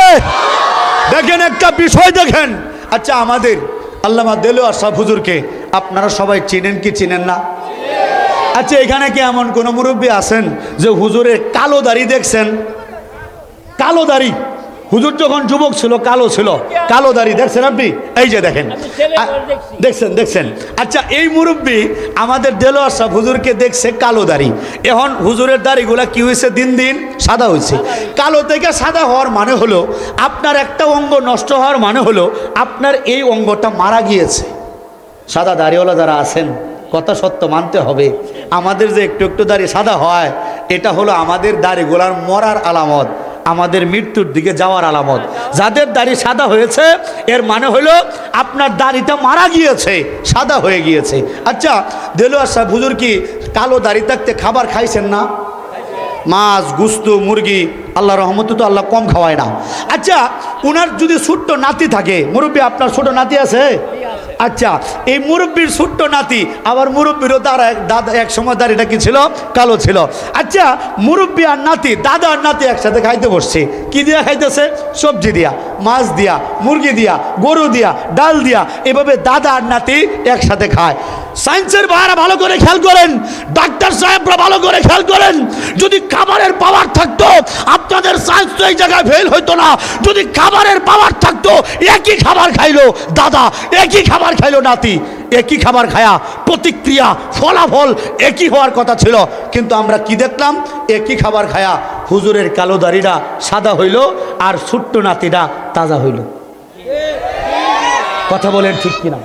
A: দেখেন একটা বিষয় দেখেন। আচ্ছা আমাদের আল্লামা দেলোয়ার সাহেব হুজুরকে আপনারা সবাই চিনেন কি চিনেন না? আচ্ছা এখানে কি এমন কোন মুরব্বী আছেন যে হুজুরের কালো দাড়ি দেখছেন? কালো দাড়ি, হুজুর যখন যুবক ছিল কালো ছিল, কালো দাড়ি দেখছেন আপনি? এই যে দেখেন, দেখছেন দেখছেন। আচ্ছা এই মুরব্বী আমাদের দেলোয়ার সাহেব হুজুরকে দেখছে কালো দাড়ি। এখন হুজুরের দাড়িগুলা কি হয়েছে? দিন দিন সাদা হয়েছে। কালো থেকে সাদা হওয়ার মানে হলো আপনার একটা অঙ্গ নষ্ট হওয়ার মানে হলো আপনার এই অঙ্গটা মারা গিয়েছে। সাদা দাড়িওয়ালা যারা আছেন কথা সত্য মানতে হবে, আমাদের যে একটু একটু দাড়ি সাদা হয় এটা হলো আমাদের দাড়িগুলার মরার আলামত, আমাদের মৃত্যুর দিকে যাওয়ার আলামত। যাদের দাড়ি সাদা হয়েছে এর মানে হলো আপনার দাড়িটা মারা গিয়েছে, সাদা হয়ে গিয়েছে। আচ্ছা দেলোয়ার সাহেব হুজুর কি কালো দাড়ি থাকতে খাবার খাইছেন না? মাছ গুস্ত মুরগি আল্লাহ রহমতে তো আল্লাহ কম খাওয়ায় না। আচ্ছা উনার যদি ছোট্ট নাতি থাকে, মুরব্বী আপনার ছোট নাতি আছে? আচ্ছা এই মুরব্বীর ছোট্ট নাতি, আবার মুরব্বীরও তার দাদা এক সময় দাড়িটা কি ছিল? কালো ছিল। আচ্ছা মুরব্বী আর নাতি, দাদা আর নাতি একসাথে খাইতে বসছে। কি দিয়া খাইতেছে? সবজি দিয়া, মাছ দিয়া, মুরগি দিয়া, গরু দিয়া, ডাল দিয়া, এভাবে দাদা আর নাতি একসাথে খায়। সায়েন্সের ভাইরা ভালো করে খেয়াল করেন, ডাক্তার সাহেবরা ভালো করে খেয়াল করেন। যদি খাবারের পাওয়ার থাকতো আপনাদের সায়েন্স তো এই জায়গায় ফেল হইতো না। যদি খাবারের পাওয়ার থাকতো একই খাবার খাইলো দাদা, একই খাবার খাইলো নাতি, একই খাবার খায়া প্রতিক্রিয়া ফলাফল একই হওয়ার কথা ছিল। কিন্তু আমরা কি দেখলাম? একই খাবার খায়া হুজুরের কালো দাড়িটা সাদা হইল আর ছোট্ট নাতিটা তাজা হইল। কথা বলেন ঠিক কিনা?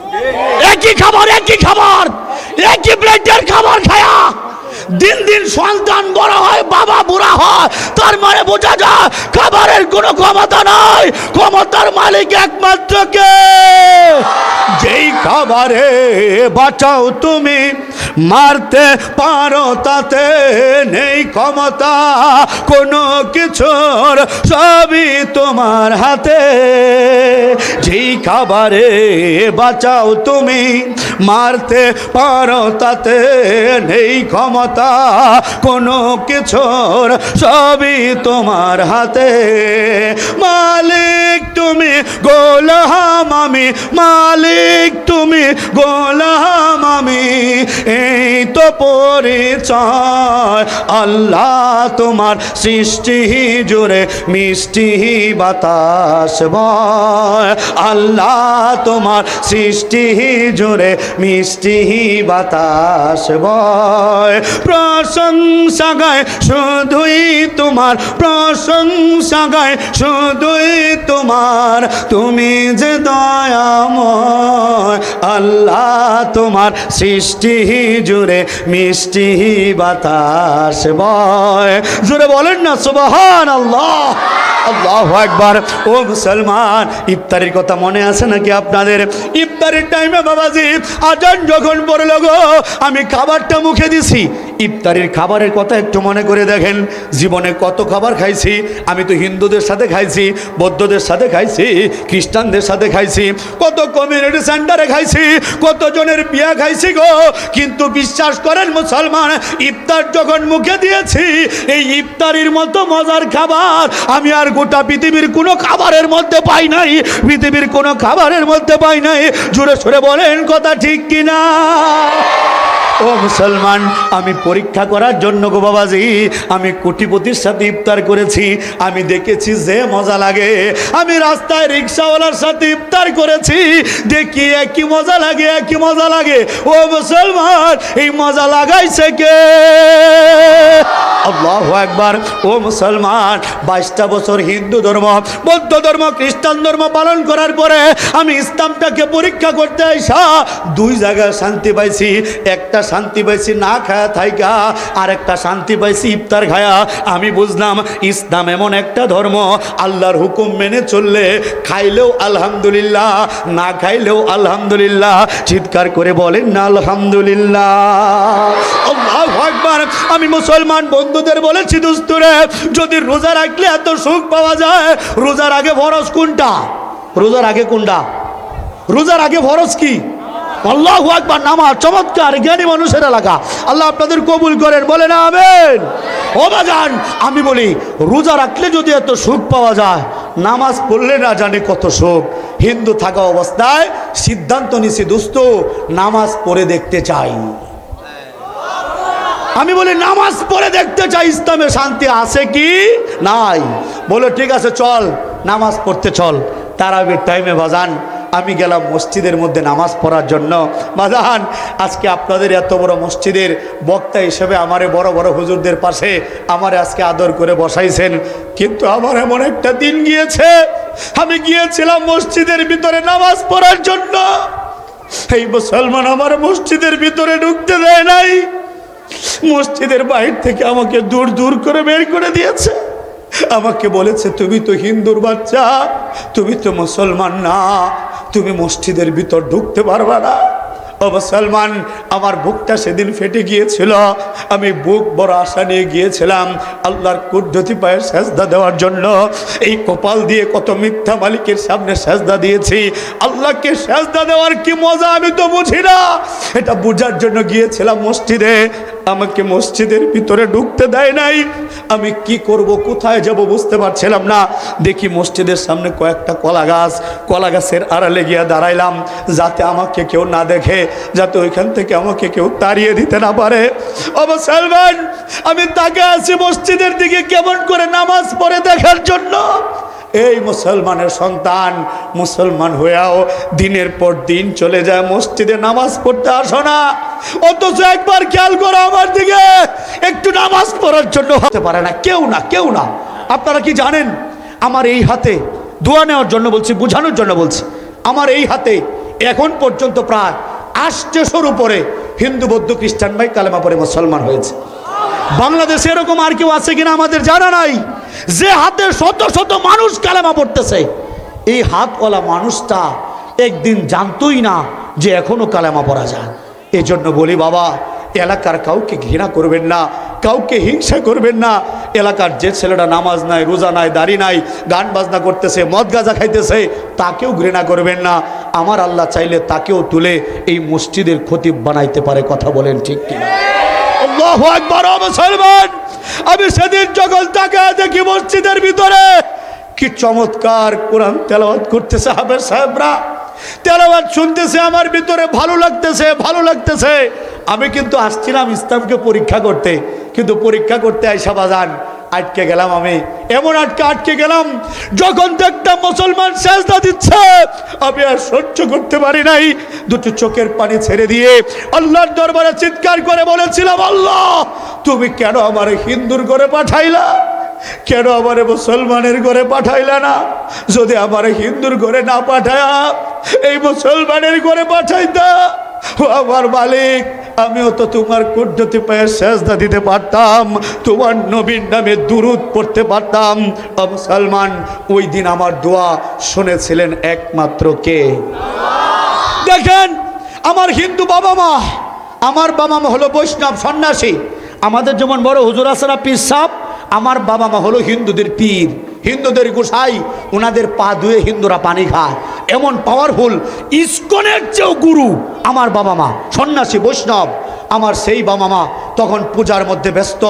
A: একই খাবার একই প্লেটের খাবার খায়া দিন দিন সন্তান বড় হয়, বাবা বুড়া হয়। তার মানে বোঝা যায় খাবারের কোনো ক্ষমতা নাই, ক্ষমতার মালিক একমাত্র কে? যেই খাবারে বাঁচাও তুমি মারতে পারো তাতে নেই ক্ষমতা কোনো কিছুর, সবই তোমার হাতে। যেই খাবারে বাঁচাও তুমি মারতে পারো তাতে নেই ক্ষমতা কোনো কিছুর, সবই তোমার হাতে। মালিক তুমি গোলাম আমি, মালিক তুমি গোলাম আমি, এই তো পরিচয়। আল্লাহ তোমার সৃষ্টি জুড়ে মিষ্টি বাতাস বয়, আল্লাহ তোমার সৃষ্টি জুড়ে মিষ্টি বাতাস বয়। প্রশংসা গায় শুধুই তোমার, প্রশংসা গায় শুধুই তোমার, তুমি যে দয়াময়। আল্লাহ তোমার সৃষ্টি জুড়ে মিষ্টি বাতাস বয়। জুড়ে বলেন না সুবহানাল্লাহ, আল্লাহু আকবার। ও মুসলমান, ইফতারির কথা মনে আছে নাকি আপনাদের? ইফতারির টাইমে বাবাজি আজান যখন পড়ল গো, আমি খাবারটা মুখে দিছি, ইফতারির খাবারের কথা একটু মনে করে দেখেন, জীবনে কত খাবার খাইছি। আমি তো হিন্দুদের সাথে খাইছি, বৌদ্ধদের সাথে খাইছি, খ্রিস্টানদের সাথে খাইছি, কত কমিউনিটি সেন্টারে খাইছি, কত জনের বিয়া খাইছি গো। কিন্তু বিশ্বাস করেন মুসলমান, ইফতার যখন মুখে দিয়েছি, এই ইফতারির মতো মজার খাবার আমি আর গোটা পৃথিবীর কোনো খাবারের মধ্যে পাই নাই, পৃথিবীর কোনো খাবারের মধ্যে পাই নাই। জোরে সোরে বলেন কথা ঠিক কিনা? ও মুসলমান, আমি পরীক্ষা করার জন্য গো বাবাজি আমি কোটিপতির সাথে ইফতার করেছি, আমি দেখেছি যে মজা লাগে। আমি রাস্তায় রিক্সাওয়ালার সাথে ইফতার করেছি, দেখি একই মজা লাগে, একই মজা লাগে। ও মুসলমান, এই মজা লাগাইছে কে? আল্লাহু আকবার। ও মুসলমান, 22টা বছর হিন্দু ধর্ম, বৌদ্ধ ধর্ম, খ্রিস্টান ধর্ম পালন করার পরে আমি ইসলামটাকে পরীক্ষা করতে আইসা দুই জায়গায় শান্তি পাইছি। একটা শান্তি পাইছি না খায়া থাইকা, আর একটা শান্তি পাইছি ইফতার খায়া। আমি বুঝলাম ইসলাম এমন একটা ধর্ম, আল্লাহর হুকুম মেনে চললে খাইলেও আলহামদুলিল্লাহ, না খাইলেও আলহামদুলিল্লাহ। চিৎকার করে বলেন না আলহামদুলিল্লাহ। আল্লাহু আকবার। আমি মুসলমান বন্ধুদের বলেছি, দোস্তরে যদি রোজা রাখলে এত সুখ পাওয়া যায়, রোজার আগে ফরজ কোনটা? রোজার আগে কোনটা? রোজার আগে ফরজ কি? আল্লাহু আকবার, নামাজ। চমৎকার, জ্ঞানী মানুষের এলাকা। আল্লাহ আপনাদের কবুল করেন, বলেন আমিন। ও বাজান, আমি বলি রোজা রাখলে যদি এত সুখ পাওয়া যায়, নামাজ পড়লে না জানে কত সুখ। হিন্দু থাকা অবস্থায় সিদ্ধান্ত নিছি দোস্ত, নামাজ পড়ে দেখতে চাই। আমি বলি নামাজ পড়ে দেখতে চাই, ইসলামে শান্তি আছে কি নাই? বলে ঠিক আছে চল নামাজ পড়তে চল। তারাবির টাইমে বাজান আমি গেলাম মসজিদের মধ্যে নামাজ পড়ার জন্য। বাজান আজকে আপনাদের এত বড় মসজিদের বক্তা হিসেবে আমারে বড় বড় হুজুরদের পাশে আমারে আজকে আদর করে বসাইছেন, কিন্তু আমার এমন একটা দিন গিয়েছে, আমি গিয়েছিলাম মসজিদের ভিতরে নামাজ পড়ার জন্য। এই মুসলমান আমার মসজিদের ভিতরে ঢুকতে দেয় নাই, মসজিদের বাইরে থেকে আমাকে দূর দূর করে বের করে দিয়েছে। আমাকে বলেছে তুমি তো হিন্দুর বাচ্চা, তুমি তো মুসলমান না, তুমি মসজিদের ভিতর ঢুকতে পারবা না। ও মুসলমান, আমার বুকটা সেদিন ফেটে গিয়েছিল। আমি বুক বড় আশা নিয়ে গিয়েছিলাম আল্লাহর কুদরতি পায়ে সেজদা দেওয়ার জন্য। এই কপাল দিয়ে কত মিথ্যা মালিকের সামনে সেজদা দিয়েছি। আল্লাহকে সেজদা দেওয়ার কি মজা আমি তো বুঝি না, এটা বোঝার জন্য গিয়েছিলাম মসজিদে। আমাকে মসজিদের ভিতরে ঢুকতে দেয় নাই। আমি কি করব, কোথায় যাব বুঝতে পারছিলাম না। দেখি মসজিদের সামনে কয়েকটা কলা গাছ, কলা গাছের আড়ালে গিয়ে দাঁড়াইলাম, যাতে আমাকে কেউ না দেখে, যাতে ওইখান থেকে আমাকে কেউ তাড়িয়ে দিতে না পারে। ও মুসলমান, আমি তাকে আছি মসজিদের দিকে কেমন করে নামাজ পড়ে দেখার জন্য। এই মুসলমানের সন্তান, মুসলমান হয়েও দিনের পর দিন চলে যায় মসজিদে নামাজ পড়তে আসো না, অথচ একবার খেয়াল করো আমার দিকে, একটু নামাজ পড়ার জন্য হতে পারে না, কেউ না, কেউ না। আপনারা কি জানেন, আমার এই হাতে দোয়া নেওয়ার জন্য বলছি, বোঝানোর জন্য বলছি, আমার এই হাতে এখন পর্যন্ত প্রায় 800-র উপরে হিন্দু বৌদ্ধ খ্রিস্টান ভাই কালেমা পড়ে মুসলমান হয়েছে। বাংলাদেশে এরকম আর কেউ আছে কিনা আমাদের জানা নাই, যে হাতে শত শত মানুষ কালেমা পড়তেছে। এই হাতওয়ালা মানুষটা একদিন জানতোই না যে এখনো কালেমা পড়া যায়। এই জন্য বলি বাবা, এলাকার কাউকে ঘৃণা করবেন না, কাউকে হিংসা করবেন না। এলাকার যে ছেলেটা নামাজ নাই, রোজা নাই, দাড়ি নাই, গান বাজনা করতেছে, মদ গাঁজা খাইতেছে, তাকেও ঘৃণা করবেন না। আমার আল্লাহ চাইলে তাকেও তুলে এই মসজিদের খতিব বানাইতে পারে। কথা বলেন ঠিক কিনা? আল্লাহু আকবার। মুসলমান, আমি সেদিন যখন তাকায় দেখি মসজিদের ভিতরে কি চমৎকার কোরআন তেলাওয়াত করতেছে হাফেজ সাহেবরা, তেলাওয়াত শুনতেছে, আমার ভিতরে ভালো লাগতেছে, ভালো লাগতেছে। আমি কিন্তু আসছিলাম ইসলামকে পরীক্ষা করতে, কিন্তু পরীক্ষা করতে আইসা বাজান আটকে গেলাম। আমি এমন আটকে গেলাম, যখন দেখতাম মুসলমান সেজদা দিচ্ছে আমি আর সহ্য করতে পারি নাই। দুটো চোখের পানি ছেড়ে দিয়ে আল্লাহর দরবারে চিৎকার করে বলেছিলাম, আল্লাহ তুমি কেন আমার হিন্দুর ঘরে পাঠাইলা, কেন আমার মুসলমানের ঘরে পাঠাইলা না? যদি আমার হিন্দুর ঘরে না পাঠায়া এই মুসলমানের ঘরে পাঠাইতা, ও আমার মালিক, আমিও তো তোমার কুদরতি পায়ে সেজদা দিতে পারতাম, তোমার নবীর নামে দুরূদ পড়তে পারতাম। ও মুসলমান, ওই দিন আমার দোয়া শুনেছিলেন একমাত্র কে? দেখেন, আমার হিন্দু বাবা মা, আমার বাবা মা হলো বৈষ্ণব সন্ন্যাসী, আমাদের যেমন বড় হুজুর আসারা পীর সাহেব, আমার বাবা মা হলো হিন্দুদের পীর, হিন্দুদের গোসাই, ওনাদের পা ধুয়ে হিন্দুরা পানি খায়, এমন পাওয়ারফুল। ইসকনের চেয়েও গুরু আমার বাবা মা, সন্ন্যাসী বৈষ্ণব। আমার সেই বাবা মা তখন পূজার মধ্যে ব্যস্ত,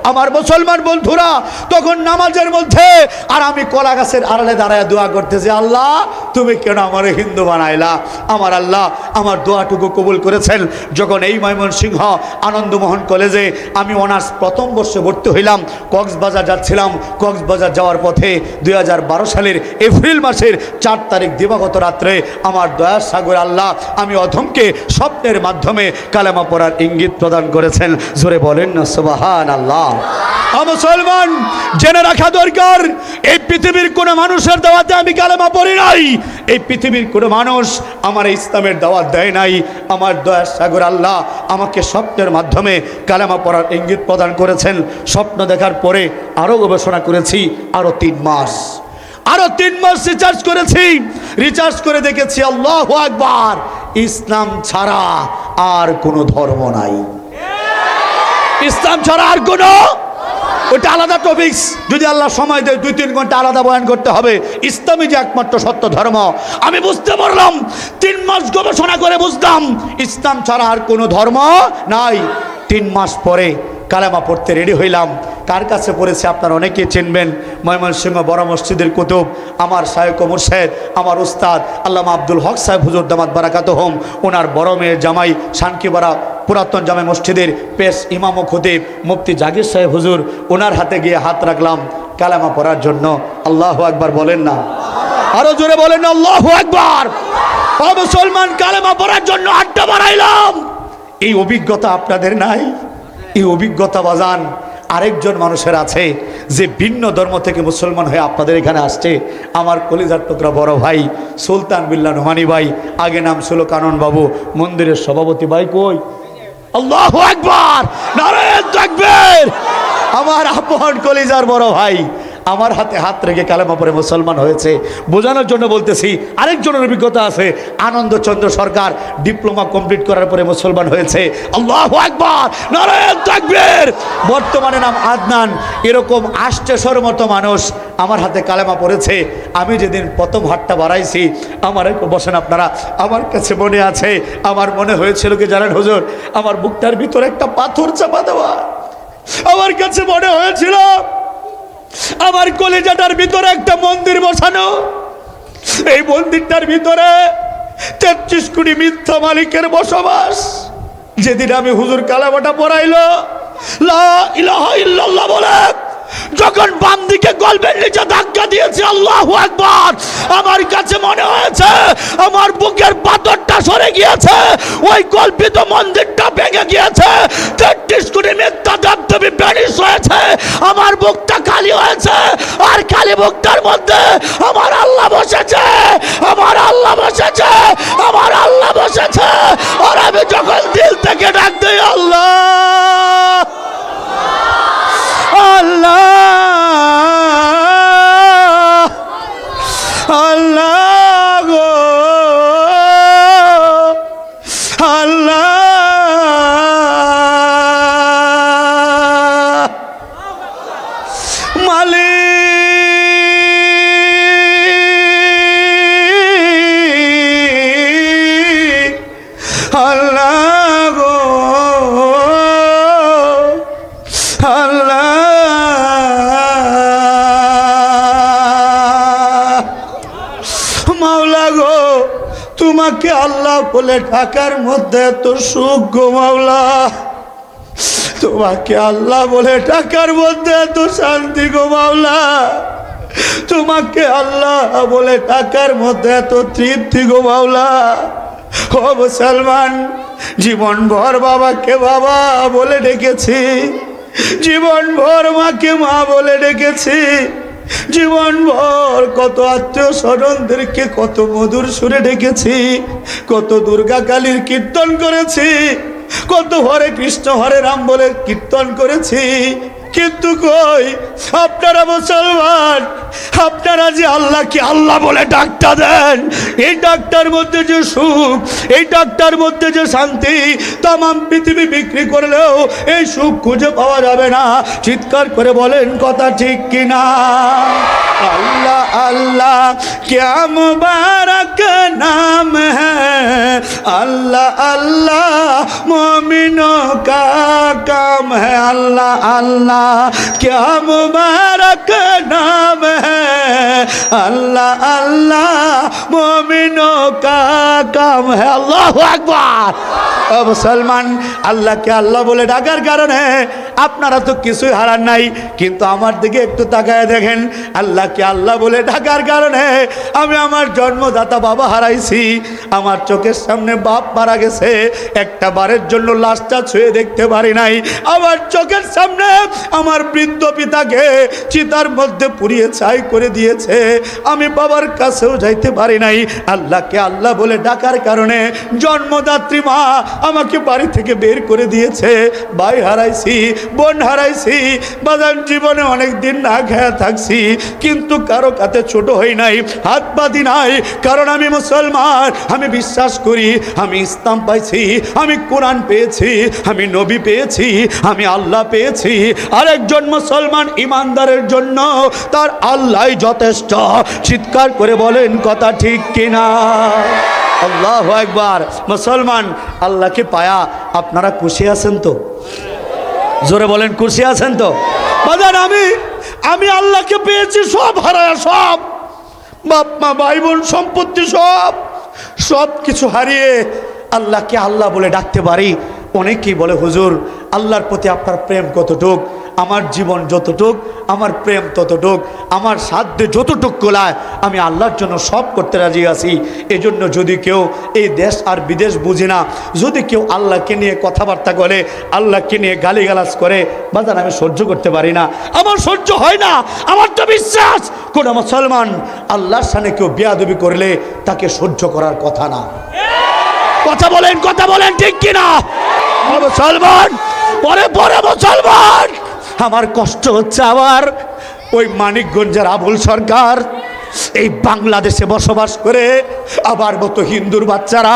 A: আমার মুসলমান বন্ধুরা তখন নামাজের মধ্যে, আর আমি কলা গাছের আড়ালে দাঁড়ায় দোয়া করতেছি, আল্লাহ তুমি কেন আমার হিন্দু বানাইলা? আমার আল্লাহ আমার দোয়াটুকু কবুল করেছেন। যখন এই ময়মনসিংহ আনন্দমোহন কলেজে আমি অনার্স প্রথম বর্ষে ভর্তি হইলাম, কক্সবাজার যাচ্ছিলাম। কক্সবাজার যাওয়ার পথে 2012 সালের এপ্রিল মাসের 4 তারিখ দিবাগত রাত্রে আমার দয়ার সাগর আল্লাহ আমি অধমকে স্বপ্নের মাধ্যমে কালেমা পড়ার ইঙ্গিত প্রদান করেছেন। জোরে বলেন না সুবহানাল্লাহ। মুসলমান জেনে রাখা দরকার, এই পৃথিবীর কোনো মানুষের দাওয়াতে আমি কালেমা পড়ি নাই, এই পৃথিবীর কোনো মানুষ আমার ইসলামের দাওয়াত দেয় নাই। আমার দয়ার সাগর আল্লাহ আমাকে স্বপ্নের মাধ্যমে কালেমা পড়ার ইঙ্গিত প্রদান করেছেন। স্বপ্ন দেখার পরে আরও গবেষণা করেছি, আরও 3 মাস, আরো 3 মাস রিচার্জ করেছি। রিচার্জ করে দেখেছি আল্লাহু আকবার, ইসলাম ছাড়া আর কোনো ধর্ম নাই। ইসলাম ছাড়া আর কোনো, ওটা আলাদা টপিকস, যদি আল্লাহ সময় দেয় 2-3 ঘন্টা আলাদা বয়ান করতে হবে। ইসলামই যে একমাত্র সত্য ধর্ম আমি বুঝতে পারলাম। 3 মাস গবেষণা করে বুঝলাম ইসলাম ছাড়া আর কোনো ধর্ম নাই। 3 মাস পরে কালেমা পড়তে রেডি হইলাম। কার কাছে পড়েছে আপনারা অনেকেই চিনবেন, ময়মনসিংহ বড় মসজিদের কুতুব, আমার শায়খ ও মুর্শেদ, আমার উস্তাদ আল্লামা আব্দুল হক সাহেব হুজুর দামাত বারাকাতুহুম, ওনার বড় মেয়ের জামাই শানকিপাড়া পুরাতন জামে মসজিদের পেশ ইমাম ও খতিব মুফতি জাকির সাহেব হুজুর, ওনার হাতে গিয়ে হাত রাখলাম কালেমা পড়ার জন্য। আল্লাহু আকবার বলেন না, আরো জোরে বলেন না আল্লাহু আকবার। মুসলমান কালেমা পড়ার জন্য হাতটা বাড়াইলাম। এই অভিজ্ঞতা আপনাদের নাই? এই অভিজ্ঞতা বাজান আরেকজন মানুষের আছে যে ভিন্ন ধর্ম থেকে মুসলমান হয়ে আপনাদের এখানে আসছে। আমার কলিজার টুকরা বড় ভাই সুলতান বিল্লাহ নোমানি ভাই, আগে নাম ছিল কানন বাবু, মন্দিরের সভাপতি ভাই কই? আল্লাহু আকবার, নারায়ে তাকবীর। আমার আপন কলিজার বড় ভাই আমার হাতে হাত রেখে কালেমা পড়ে মুসলমান হয়েছে। বোঝানোর জন্য বলতেছি, আরেকজনের অভিজ্ঞতা আছে, আনন্দচন্দ্র সরকার ডিপ্লোমা কমপ্লিট করার পরে মুসলমান হয়েছে। আল্লাহু আকবার, নারায়ে তাকবীর। বর্তমানে নাম আদনান। এরকম 800 মতো মানুষ আমার হাতে কালেমা পড়েছে। আমি যেদিন প্রথম হাতটা বাড়াইছি, আমার বসেন আপনারা, আমার কাছে মনে আছে, আমার মনে হয়েছিল কি জানেন হুজুর, আমার বুকটার ভিতরে একটা পাথর চাপা দেওয়া। আমার কাছে মনে হয়েছিল আমার কলিজাটার ভিতরে একটা মন্দির বসানো, এই মন্দিরটার ভিতরে 33 কোটি মিথ্যা মালিকের বসবাস। যেদিন আমি হুজুর কালেমাটা পড়াইলো লা ইলাহা ইল্লাল্লাহ বলে যখন বাম দিকে গলবের নিচে ধাক্কা দিয়েছে, আল্লাহু আকবার, আমার কাছে মনে হয়েছে আমার বুকের পাথরটা সরে গিয়েছে, ওই কল্পিত মন্দিরটা ভেঙে গিয়েছে, 33 কোটি মিথ্যা দেবদেবী বেরিশ হয়েছে, আমার বুকটা খালি হয়েছে। আর খালি বুকটার মধ্যে আমার আল্লাহ বসেছে, আমার আল্লাহ বসেছে, আমার আল্লাহ বসেছে। আর আমি যখন দিল থেকে ডাক দিই আল্লাহ আল্লাহ আল্লাহ গো আল্লাহ মালিক আল্লাহ গো আল্লাহ মাওলা গো, তোমাকে আল্লাহ বলে ঢাকার মধ্যে এত সুখ গো মাওলা, তোমাকে আল্লাহ বলে ঢাকার মধ্যে এত শান্তি গো মাওলা, তোমাকে আল্লাহ বলে ঢাকার মধ্যে এত তৃপ্তি গো মাওলা। ও মুসলমান, জীবন ভর বাবাকে বাবা বলে ডেকেছি, জীবন ভর মাকে মা বলে ডেকেছি, জীবন ভর কত আত্মীয় স্বজনদেরকে কত মধুর সুরে ডেকেছি, কত দুর্গা কালীর কীর্তন করেছি, কত হরে কৃষ্ণ হরে রাম বলে কীর্তন করেছি, কিন্তু কই আপনারা মুসলমান, আপনারা যে আল্লাহকে আল্লাহ বলে ডাকটা দেন, এই ডাকটার মধ্যে যে সুখ, এই ডাকটার মধ্যে যে শান্তি, তাম পৃথিবী বিক্রি করলেও এই সুখ খুঁজে পাওয়া যাবে না। চিৎকার করে বলেন কথা ঠিক কিনা? अल्लाह अल्लाह क्या मुबारक नाम है, अल्लाह अल्लाह मोमिनों का काम है, अल्लाह अल्लाह क्या मुबारक नाम है, अल्लाह अल्लाह मोमिनों का काम है। अल्लाह अकबर। मुसलमान আল্লাহকে আল্লাহ বলে ডাকার কারণে আপনারা তো কিছুই হারান নাই, কিন্তু আমার দিকে একটু তাকায় দেখেন, আল্লাহকে আল্লাহ বলে ডাকার কারণে আমি আমার জন্মদাতা বাবা হারাইছি, আমার চোখের সামনে বাপ মারা গেছে, একটা বারের জন্য লাশটা ছুঁয়ে দেখতে পারি নাই, আমার চোখের সামনে আমার বৃদ্ধ পিতাকে চিতার মধ্যে পুড়িয়ে ছাই করে দিয়েছে, আমি বাবার কাছেও যাইতে পারি নাই। আল্লাহকে আল্লাহ বলে ডাকার কারণে জন্মদাত্রী মা আমাকে বাড়ি থেকে বের করে দিয়েছে, ভাই হারাইছি, বোন হারাইছি, বাজান জীবনে অনেক দিন না খেয়ে থাকছি, কিন্তু কারো কাছে ছোট হই নাই, হাত বাঁধি নাই, কারণ আমি মুসলমান, আমি বিশ্বাস করি আমি ইসলাম পাইছি, আমি কোরআন পেয়েছি, আমি নবী পেয়েছি, আমি আল্লাহ পেয়েছি। আরেকজন মুসলমান ইমানদারের জন্য তার আল্লাহই যথেষ্ট। চিৎকার করে বলেন কথা ঠিক কিনা? আল্লাহু আকবার। মুসলমান আল্লাহকে পায়া আপনারা খুশি আছেন তো? জোরে বলেন খুশি আছেন তো? বাজান আমি আল্লাহকে পেয়েছি, সব হারায়, সব বাপ মা ভাই বোন সম্পত্তি সব কিছু হারিয়ে আল্লাহকে আল্লাহ বলে ডাকতে পারি। অনেকেই বলে হুজুর আল্লাহর প্রতি আপনার প্রেম কতটুক? আমার জীবন যতটুক, আমার প্রেম ততটুক, আমার সাধ্যে যতটুক কোলায় আমি আল্লাহর জন্য সব করতে রাজি আছি। এজন্য যদি কেউ এই দেশ আর বিদেশ বুঝে না, যদি কেউ আল্লাহকে নিয়ে কথাবার্তা করে, আল্লাহকে নিয়ে গালিগালাজ করে, বাজান আমি সহ্য করতে পারি না, আমার সহ্য হয় না। আমার তো বিশ্বাস কোন মুসলমান আল্লাহর সামনে কেউ বেয়াদবি করলে তাকে সহ্য করার কথা না। কথা বলেন ঠিক কিনা? মুসলমান পরে মুসলমান, আমার কষ্ট হচ্ছে আবার ওই মানিকগঞ্জের আবুল সরকার এই বাংলাদেশে বসবাস করে, আবার মতো হিন্দুর বাচ্চারা,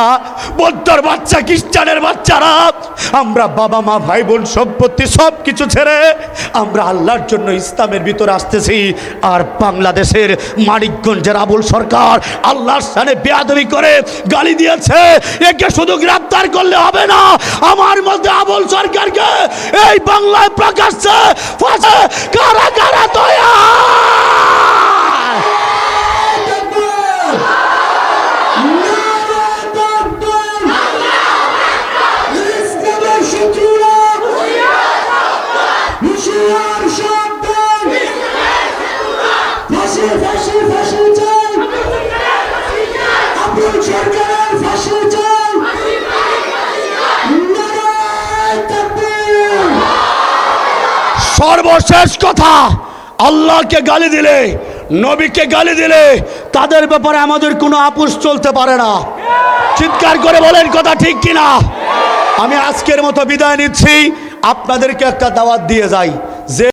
A: বৌদ্ধর বাচ্চা, খ্রিস্টানের বাচ্চারা, আমরা বাবা মা ভাই বোন সম্পত্তি সব কিছু ছেড়ে আমরা আল্লাহর জন্য ইসলামের ভিতরে আসতেছি, আর বাংলাদেশের মানিকগঞ্জের আবুল সরকার আল্লাহর সামনে বেয়াদবি করে গালি দিয়েছে। একে শুধু গ্রেফতার করলে হবে না, আমার মধ্যে আবুল সরকারকে এই বাংলায় প্রকাশ্যে ফাঁসে কারাগারে তৈরি। সর্বশেষ কথা, আল্লাহকে গালি দিলে, নবীকে গালি দিলে তাদের ব্যাপারে আমাদের কোনো আপোষ চলতে পারে না। চিৎকার করে বলেন কথা ঠিক কিনা? আমি আজকের মতো বিদায় নিচ্ছি, আপনাদেরকে একটা দাওয়াত দিয়ে যাই যে